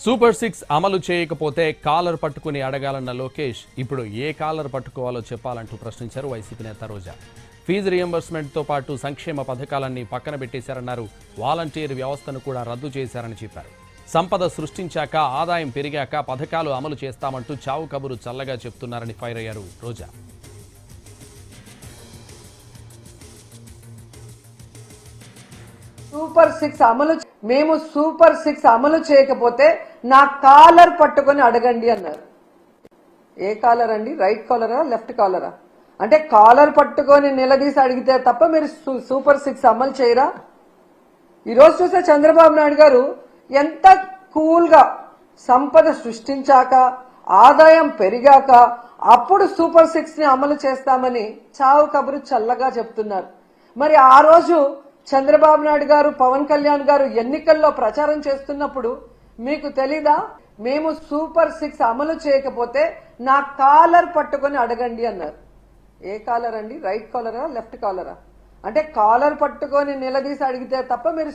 Super six అమలు చేయకపోతే caller పట్టుకుని అడగాలన్న లోకేష్ ఇప్పుడు ఏ కాలర్ పట్టుకోవాలో చెప్పాలంటూ ప్రశ్నించారు వైసీపీ నేత రోజా. ఫీజు రియంబర్స్మెంట్తో పాటు సంక్షేమ పథకాలన్నీ పక్కన పెట్టేశారన్నారు. వాలంటీర్ వ్యవస్థను కూడా రద్దు చేశారని చెప్పారు. సంపద సృష్టించాక ఆదాయం పెరిగాక పథకాలు అమలు చేస్తామంటూ చావు కబురు చల్లగా చెప్తున్నారని ఫైర్ అయ్యారు రోజా. మేము సూపర్ సిక్స్ అమలు చేయకపోతే నా కాలర్ పట్టుకొని అడగండి అన్నారు. ఏ కాలర్ అండి? రైట్ కాలరా, లెఫ్ట్ కాలరా? అంటే కాలర్ పట్టుకొని నిలదీసి అడిగితే తప్ప మీరు సూపర్ సిక్స్ అమలు చేయరా? ఈరోజు చూస్తే చంద్రబాబు నాయుడు గారు ఎంత కూల్ గా సంపద సృష్టించాక ఆదాయం పెరిగాక అప్పుడు సూపర్ సిక్స్ ని అమలు చేస్తామని చావు కబురు చల్లగా చెప్తున్నారు. మరి ఆ రోజు చంద్రబాబు నాయుడు గారు, పవన్ కళ్యాణ్ గారు ఎన్నికల్లో ప్రచారం చేస్తున్నప్పుడు మీకు తెలీదా? మేము సూపర్ సిక్స్ అమలు చేయకపోతే నా కాలర్ పట్టుకొని అడగండి అన్నారు. ఏ కాలర్ అండి? రైట్ కాలరా, లెఫ్ట్ కాలరా? అంటే కాలర్ పట్టుకొని నిలదీసి అడిగితే తప్ప మీరు